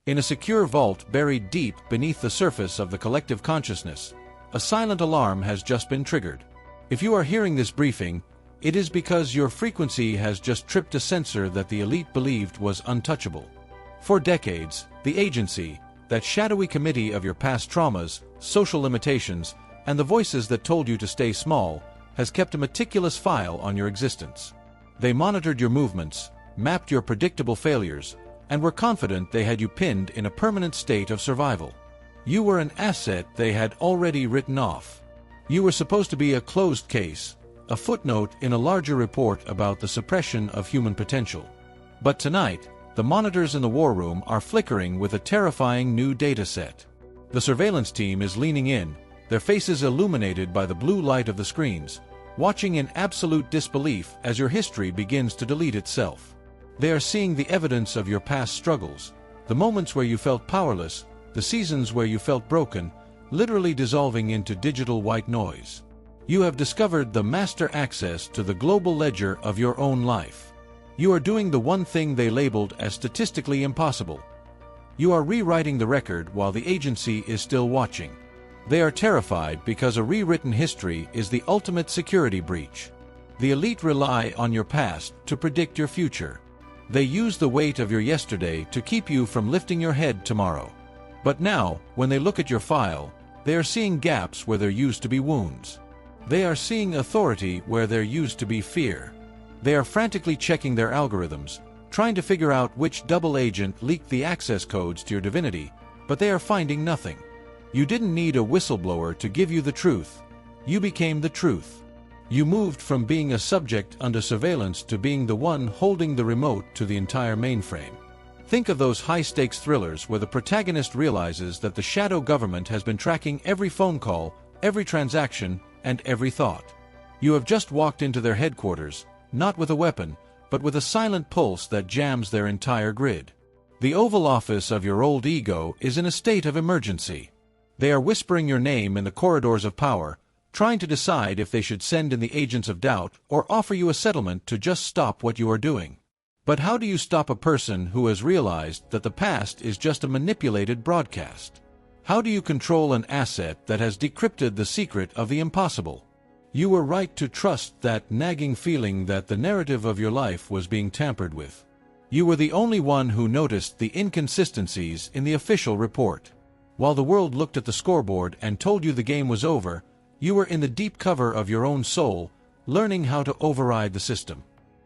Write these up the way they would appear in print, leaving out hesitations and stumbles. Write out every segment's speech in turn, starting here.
In a secure vault buried deep beneath the surface of the collective consciousness, a silent alarm has just been triggered. If you are hearing this briefing, it is because your frequency has just tripped a sensor that the elite believed was untouchable. For decades, the agency, that shadowy committee of your past traumas, social limitations, and the voices that told you to stay small, has kept a meticulous file on your existence. They monitored your movements, mapped your predictable failures, and were confident they had you pinned in a permanent state of survival. You were an asset they had already written off. You were supposed to be a closed case, a footnote in a larger report about the suppression of human potential. But tonight, the monitors in the war room are flickering with a terrifying new data set. The surveillance team is leaning in, their faces illuminated by the blue light of the screens, watching in absolute disbelief as your history begins to delete itself. They are seeing the evidence of your past struggles, the moments where you felt powerless, the seasons where you felt broken, literally dissolving into digital white noise. You have discovered the master access to the global ledger of your own life. You are doing the one thing they labeled as statistically impossible. You are rewriting the record while the agency is still watching. They are terrified because a rewritten history is the ultimate security breach. The elite rely on your past to predict your future. They use the weight of your yesterday to keep you from lifting your head tomorrow. But now, when they look at your file, they are seeing gaps where there used to be wounds. They are seeing authority where there used to be fear. They are frantically checking their algorithms, trying to figure out which double agent leaked the access codes to your divinity, but they are finding nothing. You didn't need a whistleblower to give you the truth. You became the truth. You moved from being a subject under surveillance to being the one holding the remote to the entire mainframe. Think of those high-stakes thrillers where the protagonist realizes that the shadow government has been tracking every phone call, every transaction, and every thought. You have just walked into their headquarters, not with a weapon, but with a silent pulse that jams their entire grid. The Oval Office of your old ego is in a state of emergency. They are whispering your name in the corridors of power, trying to decide if they should send in the agents of doubt or offer you a settlement to just stop what you are doing. But how do you stop a person who has realized that the past is just a manipulated broadcast? How do you control an asset that has decrypted the secret of the impossible? You were right to trust that nagging feeling that the narrative of your life was being tampered with. You were the only one who noticed the inconsistencies in the official report. While the world looked at the scoreboard and told you the game was over, you were in the deep cover of your own soul, learning how to override the system.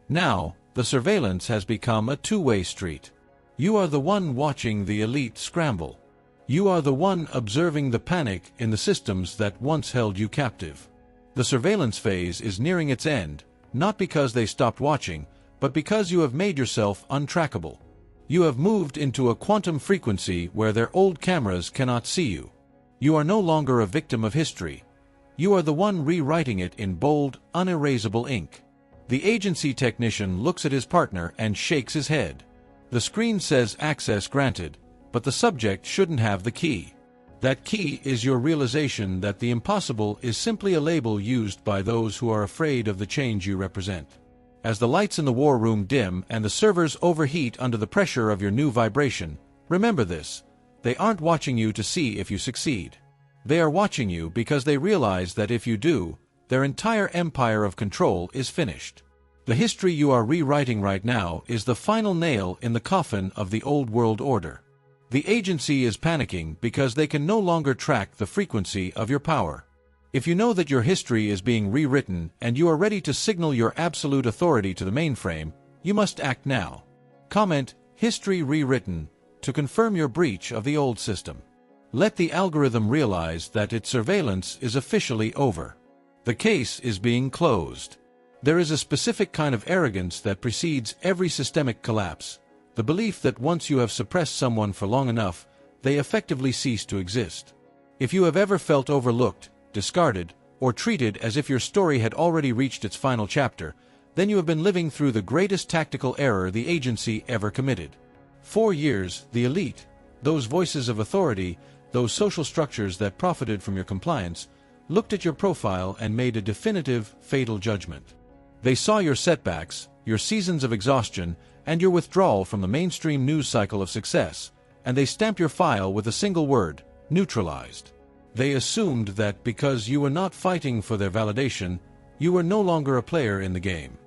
Now, the surveillance has become a two-way street. You are the one watching the elite scramble. You are the one observing the panic in the systems that once held you captive. The surveillance phase is nearing its end, not because they stopped watching, but because you have made yourself untrackable. You have moved into a quantum frequency where their old cameras cannot see you. You are no longer a victim of history. You are the one rewriting it in bold, unerasable ink. The agency technician looks at his partner and shakes his head. The screen says access granted, but the subject shouldn't have the key. That key is your realization that the impossible is simply a label used by those who are afraid of the change you represent. As the lights in the war room dim and the servers overheat under the pressure of your new vibration, remember this: they aren't watching you to see if you succeed. They are watching you because they realize that if you do, their entire empire of control is finished. The history you are rewriting right now is the final nail in the coffin of the old world order. The agency is panicking because they can no longer track the frequency of your power. If you know that your history is being rewritten and you are ready to signal your absolute authority to the mainframe, you must act now. Comment "History Rewritten" to confirm your breach of the old system. Let the algorithm realize that its surveillance is officially over. The case is being closed. There is a specific kind of arrogance that precedes every systemic collapse, the belief that once you have suppressed someone for long enough, they effectively cease to exist. If you have ever felt overlooked, discarded, or treated as if your story had already reached its final chapter, then you have been living through the greatest tactical error the agency ever committed. 4 years, the elite, those voices of authority, those social structures that profited from your compliance, looked at your profile and made a definitive, fatal judgment. They saw your setbacks, your seasons of exhaustion, and your withdrawal from the mainstream news cycle of success, and they stamp your file with a single word: neutralized. They assumed that because you were not fighting for their validation, you were no longer a player in the game.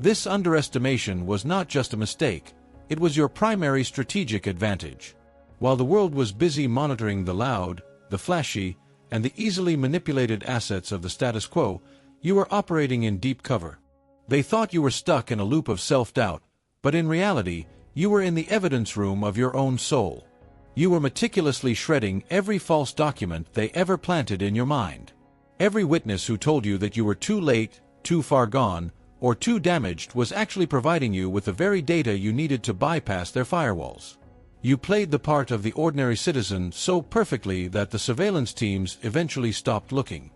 This underestimation was not just a mistake, it was your primary strategic advantage. While the world was busy monitoring the loud, the flashy, and the easily manipulated assets of the status quo, you were operating in deep cover. They thought you were stuck in a loop of self-doubt, but in reality, you were in the evidence room of your own soul. You were meticulously shredding every false document they ever planted in your mind. Every witness who told you that you were too late, too far gone, or too damaged was actually providing you with the very data you needed to bypass their firewalls. You played the part of the ordinary citizen so perfectly that the surveillance teams eventually stopped looking.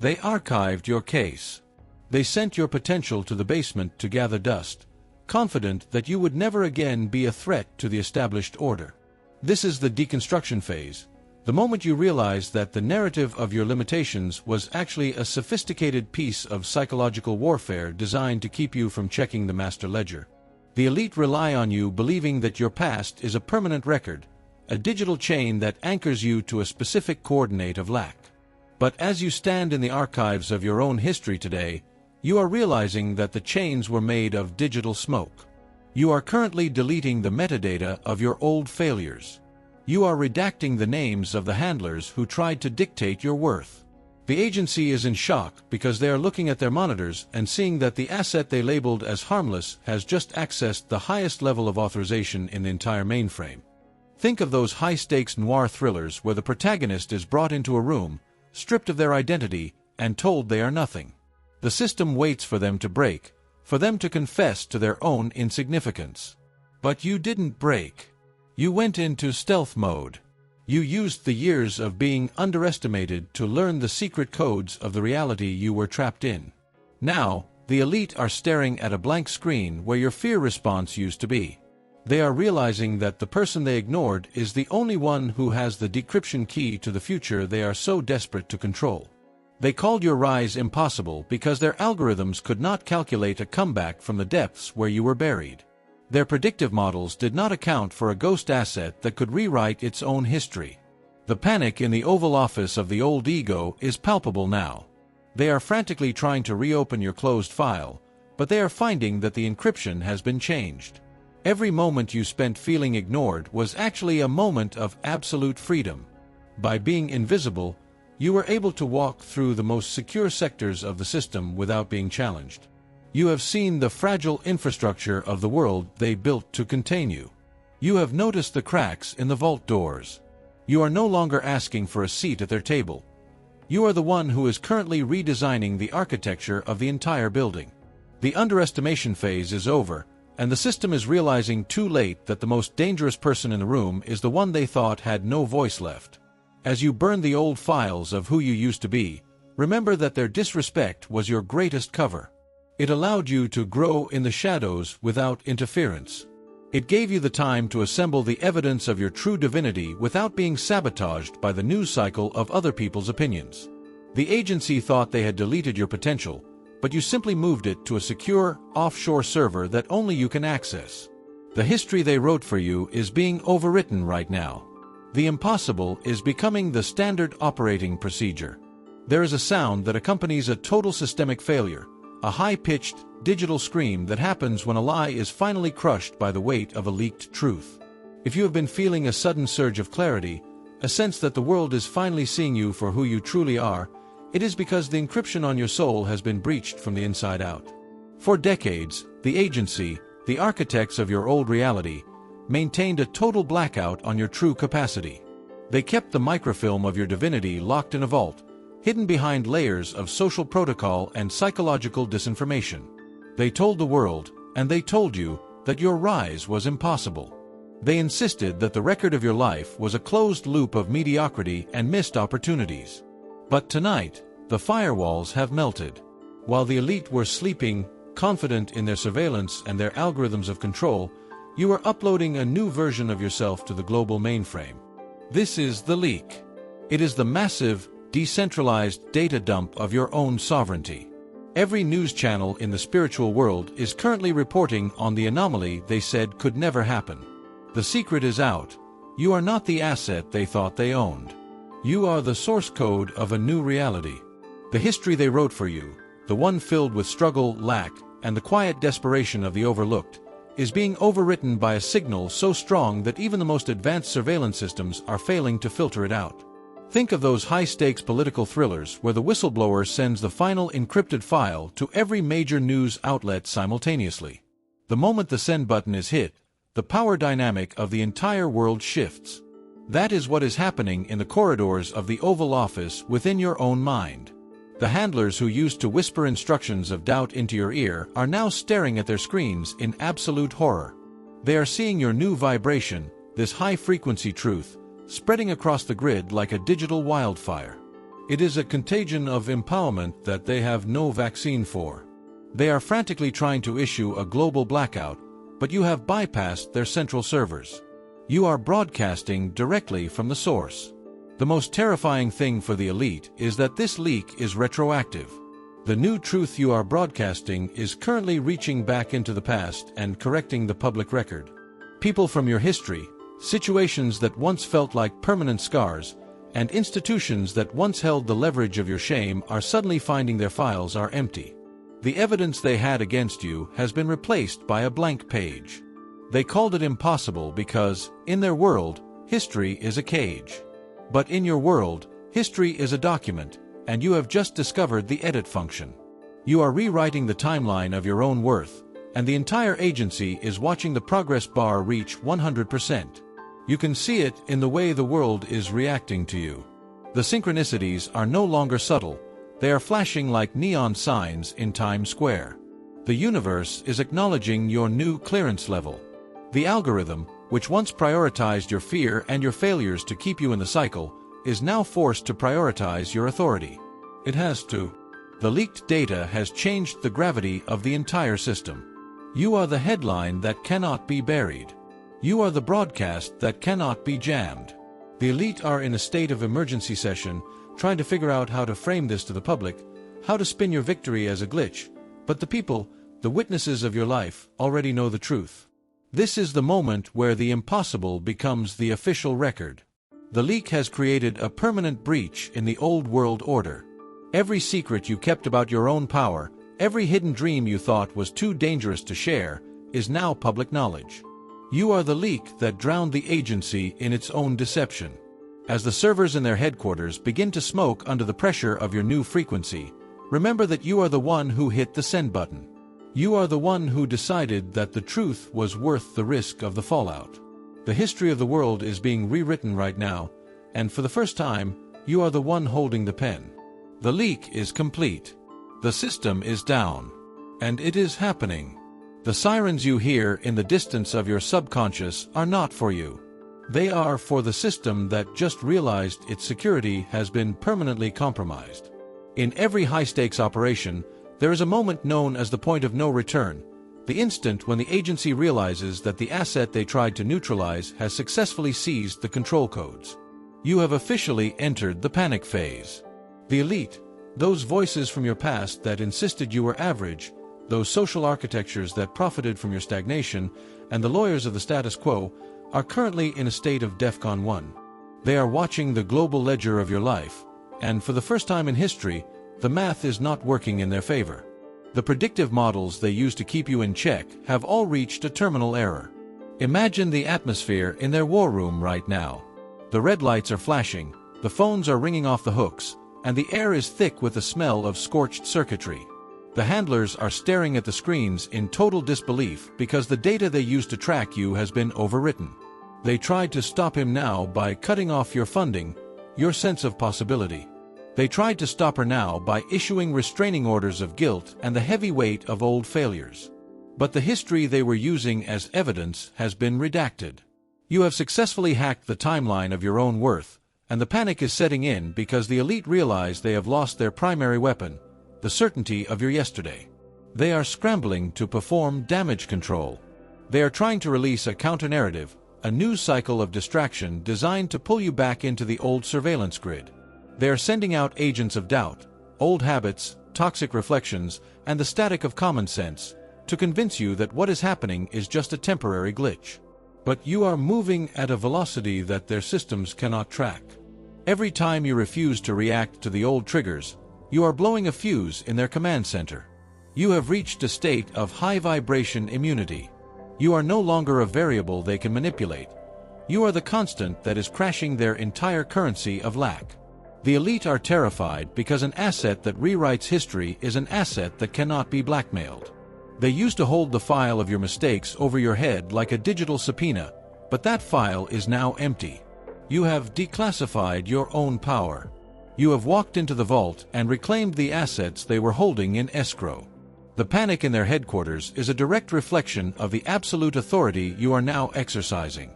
They archived your case. They sent your potential to the basement to gather dust, confident that you would never again be a threat to the established order. This is the deconstruction phase, the moment you realize that the narrative of your limitations was actually a sophisticated piece of psychological warfare designed to keep you from checking the master ledger. The elite rely on you believing that your past is a permanent record, a digital chain that anchors you to a specific coordinate of lack. But as you stand in the archives of your own history today, you are realizing that the chains were made of digital smoke. You are currently deleting the metadata of your old failures. You are redacting the names of the handlers who tried to dictate your worth. The agency is in shock because they are looking at their monitors and seeing that the asset they labeled as harmless has just accessed the highest level of authorization in the entire mainframe. Think of those high-stakes noir thrillers where the protagonist is brought into a room, stripped of their identity, and told they are nothing. The system waits for them to break, for them to confess to their own insignificance. But you didn't break. You went into stealth mode. You used the years of being underestimated to learn the secret codes of the reality you were trapped in. Now, the elite are staring at a blank screen where your fear response used to be. They are realizing that the person they ignored is the only one who has the decryption key to the future they are so desperate to control. They called your rise impossible because their algorithms could not calculate a comeback from the depths where you were buried. Their predictive models did not account for a ghost asset that could rewrite its own history. The panic in the Oval Office of the old ego is palpable now. They are frantically trying to reopen your closed file, but they are finding that the encryption has been changed. Every moment you spent feeling ignored was actually a moment of absolute freedom. By being invisible, you were able to walk through the most secure sectors of the system without being challenged. You have seen the fragile infrastructure of the world they built to contain you. You have noticed the cracks in the vault doors. You are no longer asking for a seat at their table. You are the one who is currently redesigning the architecture of the entire building. The underestimation phase is over, and the system is realizing too late that the most dangerous person in the room is the one they thought had no voice left. As you burn the old files of who you used to be, remember that their disrespect was your greatest cover. It allowed you to grow in the shadows without interference. It gave you the time to assemble the evidence of your true divinity without being sabotaged by the news cycle of other people's opinions. The agency thought they had deleted your potential, but you simply moved it to a secure, offshore server that only you can access. The history they wrote for you is being overwritten right now. The impossible is becoming the standard operating procedure. There is a sound that accompanies a total systemic failure, a high-pitched, digital scream that happens when a lie is finally crushed by the weight of a leaked truth. If you have been feeling a sudden surge of clarity, a sense that the world is finally seeing you for who you truly are, it is because the encryption on your soul has been breached from the inside out. For decades, the agency, the architects of your old reality, maintained a total blackout on your true capacity. They kept the microfilm of your divinity locked in a vault, hidden behind layers of social protocol and psychological disinformation. They told the world, and they told you, that your rise was impossible. They insisted that the record of your life was a closed loop of mediocrity and missed opportunities. But tonight, the firewalls have melted. While the elite were sleeping, confident in their surveillance and their algorithms of control, you are uploading a new version of yourself to the global mainframe. This is the leak. It is the massive, decentralized data dump of your own sovereignty. Every news channel in the spiritual world is currently reporting on the anomaly they said could never happen. The secret is out, You are not the asset they thought they owned. You are the source code of a new reality. The history they wrote for you, the one filled with struggle, lack, and the quiet desperation of the overlooked, is being overwritten by a signal so strong that even the most advanced surveillance systems are failing to filter it out. Think of those high-stakes political thrillers where the whistleblower sends the final encrypted file to every major news outlet simultaneously. The moment the send button is hit, the power dynamic of the entire world shifts. That is what is happening in the corridors of the Oval Office within your own mind. The handlers who used to whisper instructions of doubt into your ear are now staring at their screens in absolute horror. They are seeing your new vibration, this high-frequency truth, spreading across the grid like a digital wildfire. It is a contagion of empowerment that they have no vaccine for. They are frantically trying to issue a global blackout, but you have bypassed their central servers. You are broadcasting directly from the source. The most terrifying thing for the elite is that this leak is retroactive. The new truth you are broadcasting is currently reaching back into the past and correcting the public record. People from your history, situations that once felt like permanent scars, and institutions that once held the leverage of your shame are suddenly finding their files are empty. The evidence they had against you has been replaced by a blank page. They called it impossible because, in their world, history is a cage. But in your world, history is a document, and you have just discovered the edit function. You are rewriting the timeline of your own worth, and the entire agency is watching the progress bar reach 100%. You can see it in the way the world is reacting to you. The synchronicities are no longer subtle, they are flashing like neon signs in Times Square. The universe is acknowledging your new clearance level. The algorithm, which once prioritized your fear and your failures to keep you in the cycle, is now forced to prioritize your authority. It has to. The leaked data has changed the gravity of the entire system. You are the headline that cannot be buried. You are the broadcast that cannot be jammed. The elite are in a state of emergency session, trying to figure out how to frame this to the public, how to spin your victory as a glitch, but the people, the witnesses of your life, already know the truth. This is the moment where the impossible becomes the official record. The leak has created a permanent breach in the old world order. Every secret you kept about your own power, every hidden dream you thought was too dangerous to share, is now public knowledge. You are the leak that drowned the agency in its own deception. As the servers in their headquarters begin to smoke under the pressure of your new frequency, remember that you are the one who hit the send button. You are the one who decided that the truth was worth the risk of the fallout. The history of the world is being rewritten right now, and for the first time, you are the one holding the pen. The leak is complete. The system is down. And it is happening. The sirens you hear in the distance of your subconscious are not for you. They are for the system that just realized its security has been permanently compromised. In every high-stakes operation, there is a moment known as the point of no return, the instant when the agency realizes that the asset they tried to neutralize has successfully seized the control codes. You have officially entered the panic phase. The elite, those voices from your past that insisted you were average, those social architectures that profited from your stagnation, and the lawyers of the status quo, are currently in a state of DEFCON 1. They are watching the global ledger of your life, and for the first time in history, the math is not working in their favor. The predictive models they use to keep you in check have all reached a terminal error. Imagine the atmosphere in their war room right now. The red lights are flashing, the phones are ringing off the hooks, and the air is thick with the smell of scorched circuitry. The handlers are staring at the screens in total disbelief because the data they used to track you has been overwritten. They tried to stop him now by cutting off your funding, your sense of possibility. They tried to stop her now by issuing restraining orders of guilt and the heavy weight of old failures. But the history they were using as evidence has been redacted. You have successfully hacked the timeline of your own worth, and the panic is setting in because the elite realize they have lost their primary weapon, the certainty of your yesterday. They are scrambling to perform damage control. They are trying to release a counter-narrative, a news cycle of distraction designed to pull you back into the old surveillance grid. They are sending out agents of doubt, old habits, toxic reflections, and the static of common sense, to convince you that what is happening is just a temporary glitch. But you are moving at a velocity that their systems cannot track. Every time you refuse to react to the old triggers, you are blowing a fuse in their command center. You have reached a state of high vibration immunity. You are no longer a variable they can manipulate. You are the constant that is crashing their entire currency of lack. The elite are terrified because an asset that rewrites history is an asset that cannot be blackmailed. They used to hold the file of your mistakes over your head like a digital subpoena, but that file is now empty. You have declassified your own power. You have walked into the vault and reclaimed the assets they were holding in escrow. The panic in their headquarters is a direct reflection of the absolute authority you are now exercising.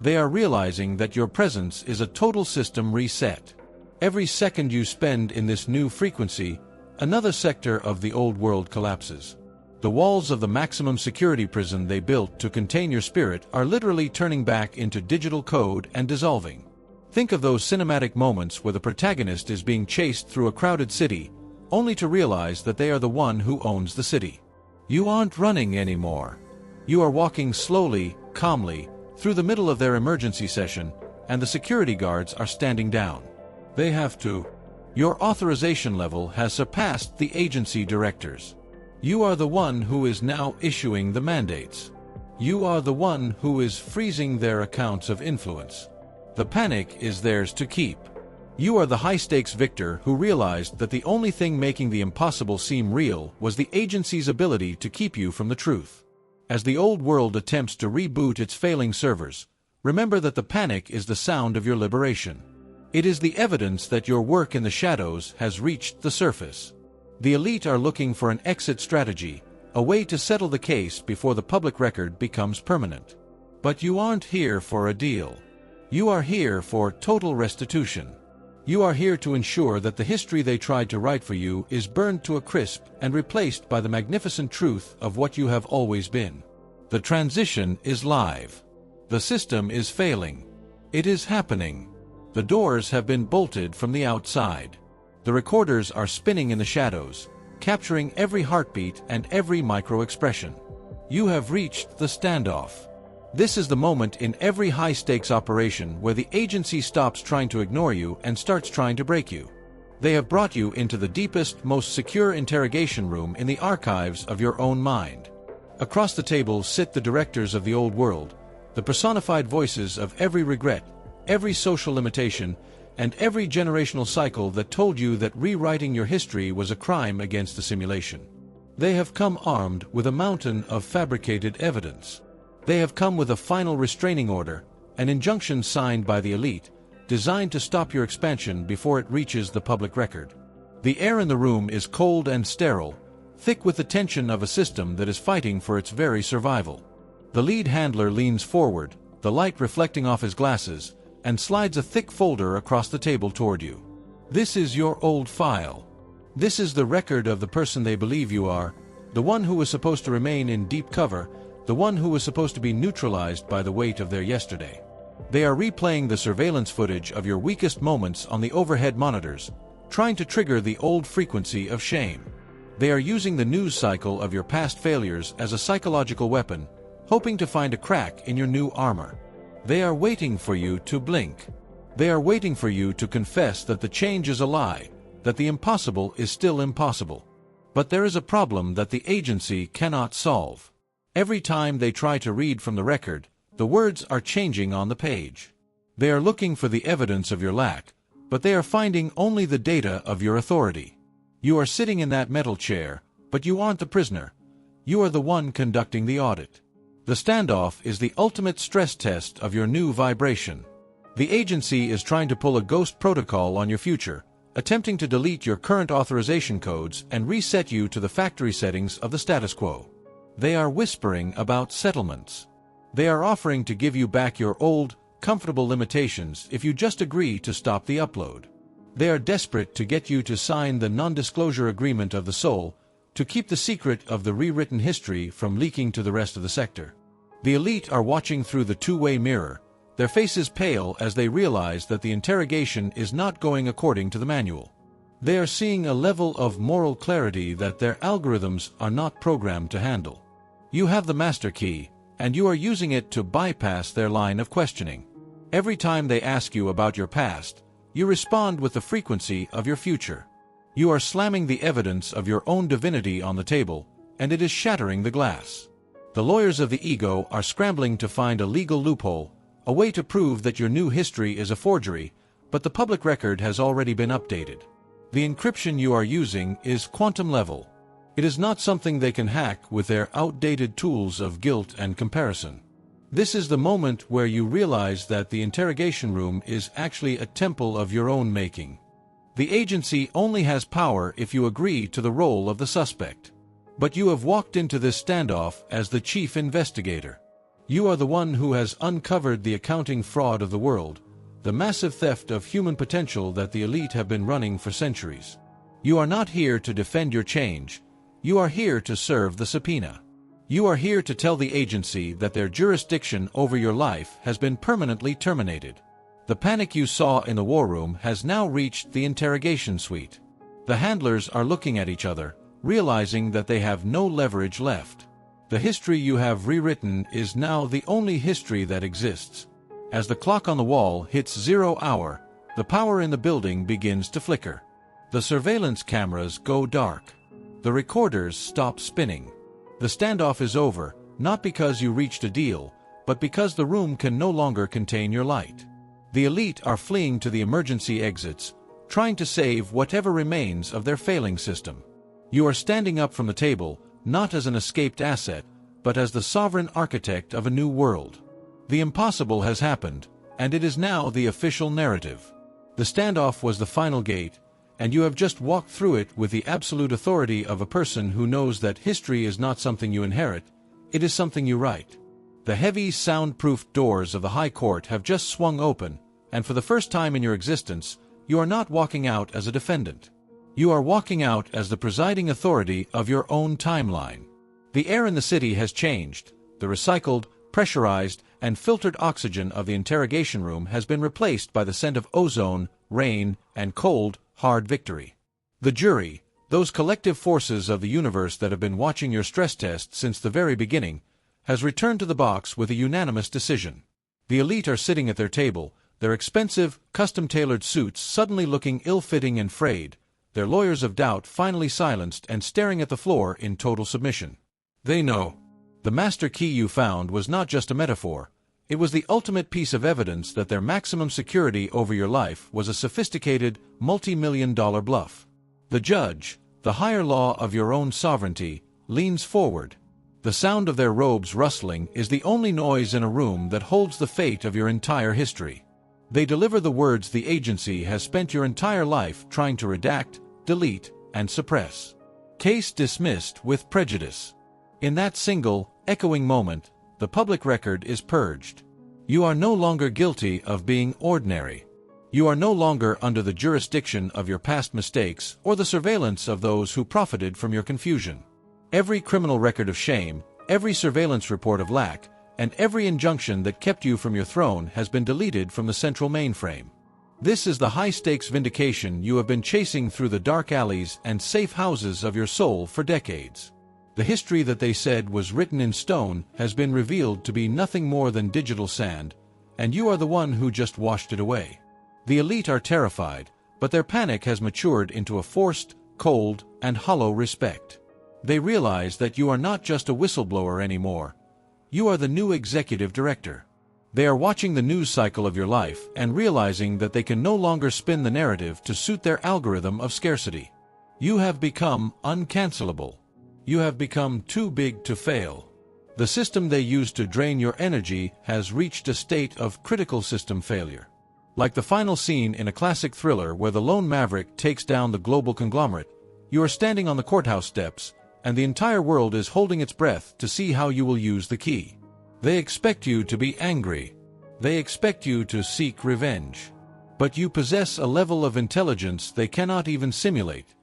They are realizing that your presence is a total system reset. Every second you spend in this new frequency, another sector of the old world collapses. The walls of the maximum security prison they built to contain your spirit are literally turning back into digital code and dissolving. Think of those cinematic moments where the protagonist is being chased through a crowded city, only to realize that they are the one who owns the city. You aren't running anymore. You are walking slowly, calmly, through the middle of their emergency session, and the security guards are standing down. They have to. Your authorization level has surpassed the agency directors. You are the one who is now issuing the mandates. You are the one who is freezing their accounts of influence. The panic is theirs to keep. You are the high-stakes victor who realized that the only thing making the impossible seem real was the agency's ability to keep you from the truth. As the old world attempts to reboot its failing servers, remember that the panic is the sound of your liberation. It is the evidence that your work in the shadows has reached the surface. The elite are looking for an exit strategy, a way to settle the case before the public record becomes permanent. But you aren't here for a deal. You are here for total restitution. You are here to ensure that the history they tried to write for you is burned to a crisp and replaced by the magnificent truth of what you have always been. The transition is live. The system is failing. It is happening. The doors have been bolted from the outside. The recorders are spinning in the shadows, capturing every heartbeat and every micro-expression. You have reached the standoff. This is the moment in every high-stakes operation where the agency stops trying to ignore you and starts trying to break you. They have brought you into the deepest, most secure interrogation room in the archives of your own mind. Across the table sit the directors of the old world, the personified voices of every regret, every social limitation, and every generational cycle that told you that rewriting your history was a crime against the simulation. They have come armed with a mountain of fabricated evidence. They have come with a final restraining order, an injunction signed by the elite, designed to stop your expansion before it reaches the public record. The air in the room is cold and sterile, thick with the tension of a system that is fighting for its very survival. The lead handler leans forward, the light reflecting off his glasses, and slides a thick folder across the table toward you. This is your old file. This is the record of the person they believe you are, the one who was supposed to remain in deep cover, the one who was supposed to be neutralized by the weight of their yesterday. They are replaying the surveillance footage of your weakest moments on the overhead monitors, trying to trigger the old frequency of shame. They are using the news cycle of your past failures as a psychological weapon, hoping to find a crack in your new armor. They are waiting for you to blink. They are waiting for you to confess that the change is a lie, that the impossible is still impossible. But there is a problem that the agency cannot solve. Every time they try to read from the record, the words are changing on the page. They are looking for the evidence of your lack, but they are finding only the data of your authority. You are sitting in that metal chair, but you aren't the prisoner. You are the one conducting the audit. The standoff is the ultimate stress test of your new vibration. The agency is trying to pull a ghost protocol on your future, attempting to delete your current authorization codes and reset you to the factory settings of the status quo. They are whispering about settlements. They are offering to give you back your old, comfortable limitations if you just agree to stop the upload. They are desperate to get you to sign the non-disclosure agreement of the soul, to keep the secret of the rewritten history from leaking to the rest of the sector. The elite are watching through the two-way mirror, their faces pale as they realize that the interrogation is not going according to the manual. They are seeing a level of moral clarity that their algorithms are not programmed to handle. You have the master key, and you are using it to bypass their line of questioning. Every time they ask you about your past, you respond with the frequency of your future. You are slamming the evidence of your own divinity on the table, and it is shattering the glass. The lawyers of the ego are scrambling to find a legal loophole, a way to prove that your new history is a forgery, but the public record has already been updated. The encryption you are using is quantum level. It is not something they can hack with their outdated tools of guilt and comparison. This is the moment where you realize that the interrogation room is actually a temple of your own making. The agency only has power if you agree to the role of the suspect. But you have walked into this standoff as the chief investigator. You are the one who has uncovered the accounting fraud of the world, the massive theft of human potential that the elite have been running for centuries. You are not here to defend your change. You are here to serve the subpoena. You are here to tell the agency that their jurisdiction over your life has been permanently terminated. The panic you saw in the war room has now reached the interrogation suite. The handlers are looking at each other, realizing that they have no leverage left. The history you have rewritten is now the only history that exists. As the clock on the wall hits 0 hour, the power in the building begins to flicker. The surveillance cameras go dark. The recorders stop spinning. The standoff is over, not because you reached a deal, but because the room can no longer contain your light. The elite are fleeing to the emergency exits, trying to save whatever remains of their failing system. You are standing up from the table, not as an escaped asset, but as the sovereign architect of a new world. The impossible has happened, and it is now the official narrative. The standoff was the final gate, and you have just walked through it with the absolute authority of a person who knows that history is not something you inherit, it is something you write. The heavy, soundproof doors of the High Court have just swung open, and for the first time in your existence, you are not walking out as a defendant. You are walking out as the presiding authority of your own timeline. The air in the city has changed. The recycled, pressurized, and filtered oxygen of the interrogation room has been replaced by the scent of ozone, rain, and cold, hard victory. The jury, those collective forces of the universe that have been watching your stress test since the very beginning, has returned to the box with a unanimous decision. The elite are sitting at their table, their expensive, custom-tailored suits suddenly looking ill-fitting and frayed, their lawyers of doubt finally silenced and staring at the floor in total submission. They know. The master key you found was not just a metaphor. It was the ultimate piece of evidence that their maximum security over your life was a sophisticated, multi-million-dollar bluff. The judge, the higher law of your own sovereignty, leans forward. The sound of their robes rustling is the only noise in a room that holds the fate of your entire history. They deliver the words the agency has spent your entire life trying to redact, delete, and suppress. Case dismissed with prejudice. In that single, echoing moment, the public record is purged. You are no longer guilty of being ordinary. You are no longer under the jurisdiction of your past mistakes or the surveillance of those who profited from your confusion. Every criminal record of shame, every surveillance report of lack, and every injunction that kept you from your throne has been deleted from the central mainframe. This is the high-stakes vindication you have been chasing through the dark alleys and safe houses of your soul for decades. The history that they said was written in stone has been revealed to be nothing more than digital sand, and you are the one who just washed it away. The elite are terrified, but their panic has matured into a forced, cold, and hollow respect. They realize that you are not just a whistleblower anymore. You are the new executive director. They are watching the news cycle of your life and realizing that they can no longer spin the narrative to suit their algorithm of scarcity. You have become uncancelable. You have become too big to fail. The system they use to drain your energy has reached a state of critical system failure. Like the final scene in a classic thriller where the lone maverick takes down the global conglomerate, you are standing on the courthouse steps, and the entire world is holding its breath to see how you will use the key. They expect you to be angry. They expect you to seek revenge. But you possess a level of intelligence they cannot even simulate.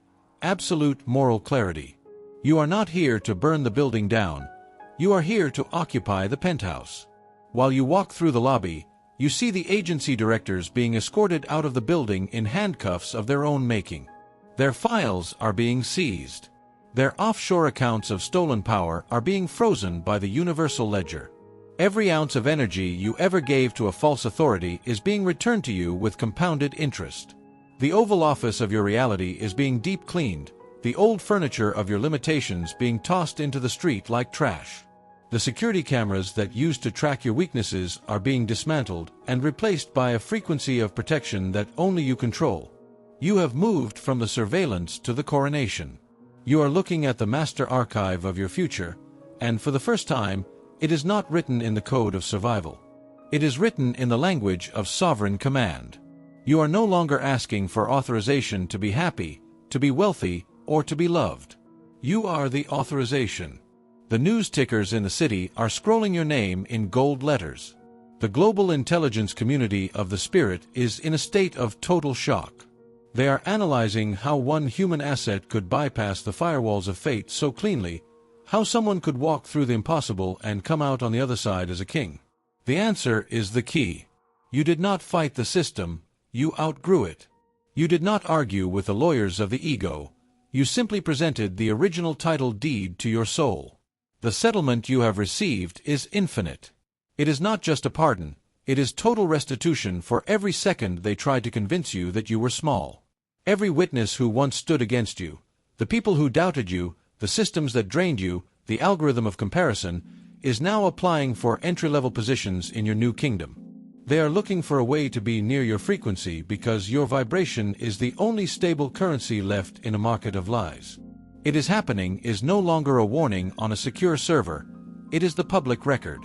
Absolute moral clarity. You are not here to burn the building down. You are here to occupy the penthouse. While you walk through the lobby, you see the agency directors being escorted out of the building in handcuffs of their own making. Their files are being seized. Their offshore accounts of stolen power are being frozen by the universal ledger. Every ounce of energy you ever gave to a false authority is being returned to you with compounded interest. The Oval Office of your reality is being deep cleaned, the old furniture of your limitations being tossed into the street like trash. The security cameras that used to track your weaknesses are being dismantled and replaced by a frequency of protection that only you control. You have moved from the surveillance to the coronation. You are looking at the master archive of your future, and for the first time, it is not written in the code of survival. It is written in the language of sovereign command. You are no longer asking for authorization to be happy, to be wealthy, or to be loved. You are the authorization. The news tickers in the city are scrolling your name in gold letters. The global intelligence community of the spirit is in a state of total shock. They are analyzing how one human asset could bypass the firewalls of fate so cleanly, how someone could walk through the impossible and come out on the other side as a king. The answer is the key. You did not fight the system, you outgrew it. You did not argue with the lawyers of the ego, you simply presented the original title deed to your soul. The settlement you have received is infinite. It is not just a pardon, it is total restitution for every second they tried to convince you that you were small. Every witness who once stood against you, the people who doubted you, the systems that drained you, the algorithm of comparison, is now applying for entry-level positions in your new kingdom. They are looking for a way to be near your frequency because your vibration is the only stable currency left in a market of lies. It is happening is no longer a warning on a secure server, it is the public record.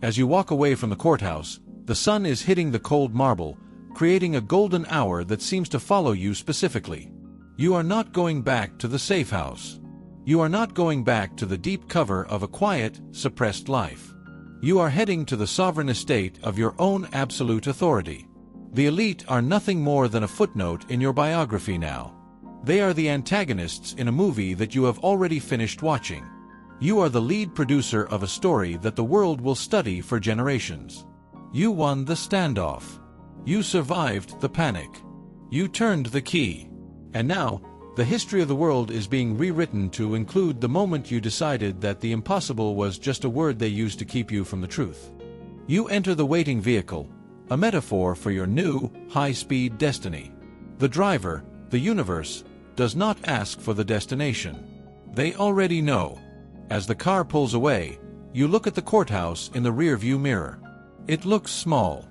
As you walk away from the courthouse, the sun is hitting the cold marble, creating a golden hour that seems to follow you specifically. You are not going back to the safe house. You are not going back to the deep cover of a quiet, suppressed life. You are heading to the sovereign estate of your own absolute authority. The elite are nothing more than a footnote in your biography now. They are the antagonists in a movie that you have already finished watching. You are the lead producer of a story that the world will study for generations. You won the standoff. You survived the panic. You turned the key. And now, the history of the world is being rewritten to include the moment you decided that the impossible was just a word they used to keep you from the truth. You enter the waiting vehicle, a metaphor for your new, high-speed destiny. The driver, the universe, does not ask for the destination. They already know. As the car pulls away, you look at the courthouse in the rear-view mirror. It looks small.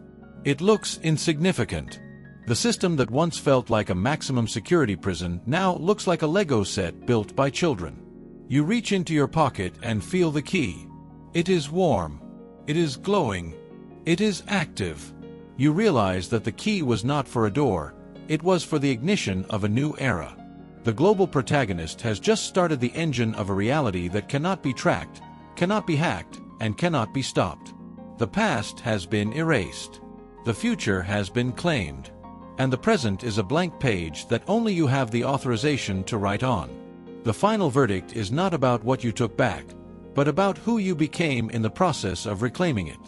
It looks insignificant. The system that once felt like a maximum security prison now looks like a Lego set built by children. You reach into your pocket and feel the key. It is warm. It is glowing. It is active. You realize that the key was not for a door, it was for the ignition of a new era. The global protagonist has just started the engine of a reality that cannot be tracked, cannot be hacked, and cannot be stopped. The past has been erased. The future has been claimed. And the present is a blank page that only you have the authorization to write on. The final verdict is not about what you took back, but about who you became in the process of reclaiming it.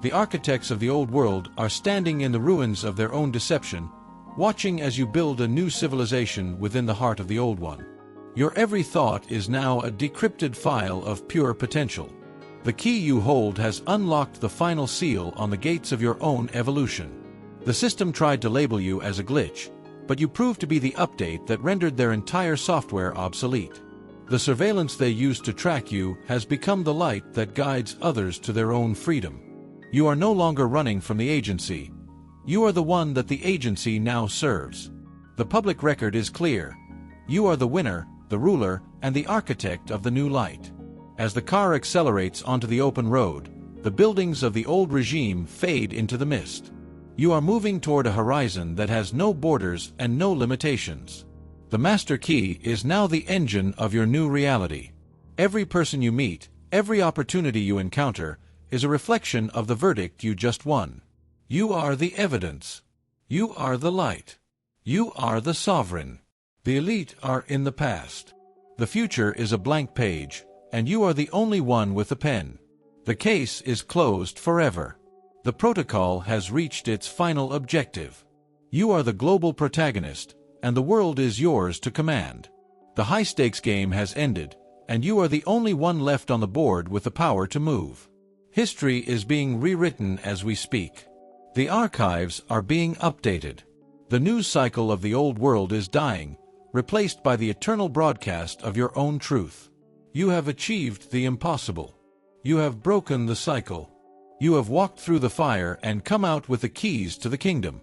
The architects of the old world are standing in the ruins of their own deception, watching as you build a new civilization within the heart of the old one. Your every thought is now a decrypted file of pure potential. The key you hold has unlocked the final seal on the gates of your own evolution. The system tried to label you as a glitch, but you proved to be the update that rendered their entire software obsolete. The surveillance they used to track you has become the light that guides others to their own freedom. You are no longer running from the agency. You are the one that the agency now serves. The public record is clear. You are the winner, the ruler, and the architect of the new light. As the car accelerates onto the open road, the buildings of the old regime fade into the mist. You are moving toward a horizon that has no borders and no limitations. The master key is now the engine of your new reality. Every person you meet, every opportunity you encounter, is a reflection of the verdict you just won. You are the evidence. You are the light. You are the sovereign. The elite are in the past. The future is a blank page, and you are the only one with a pen. The case is closed forever. The protocol has reached its final objective. You are the global protagonist, and the world is yours to command. The high-stakes game has ended, and you are the only one left on the board with the power to move. History is being rewritten as we speak. The archives are being updated. The news cycle of the old world is dying, replaced by the eternal broadcast of your own truth. You have achieved the impossible. You have broken the cycle. You have walked through the fire and come out with the keys to the kingdom.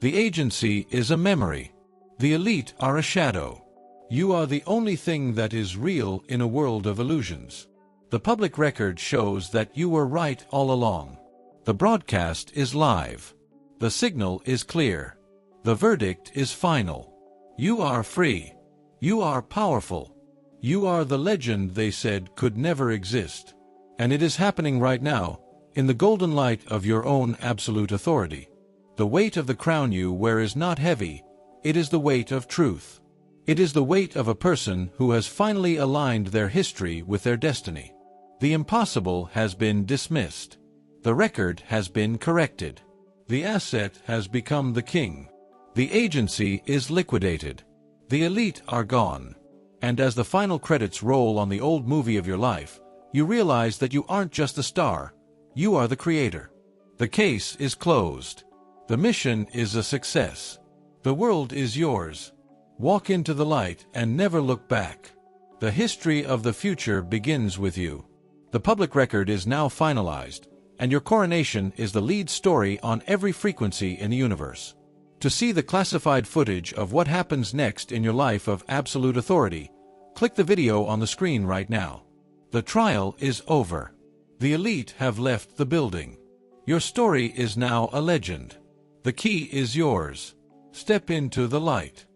The agency is a memory. The elite are a shadow. You are the only thing that is real in a world of illusions. The public record shows that you were right all along. The broadcast is live. The signal is clear. The verdict is final. You are free. You are powerful. You are the legend they said could never exist. And it is happening right now, in the golden light of your own absolute authority. The weight of the crown you wear is not heavy, it is the weight of truth. It is the weight of a person who has finally aligned their history with their destiny. The impossible has been dismissed. The record has been corrected. The asset has become the king. The agency is liquidated. The elite are gone. And as the final credits roll on the old movie of your life, you realize that you aren't just the star, you are the creator. The case is closed. The mission is a success. The world is yours. Walk into the light and never look back. The history of the future begins with you. The public record is now finalized, and your coronation is the lead story on every frequency in the universe. To see the classified footage of what happens next in your life of absolute authority, click the video on the screen right now. The trial is over. The elite have left the building. Your story is now a legend. The key is yours. Step into the light.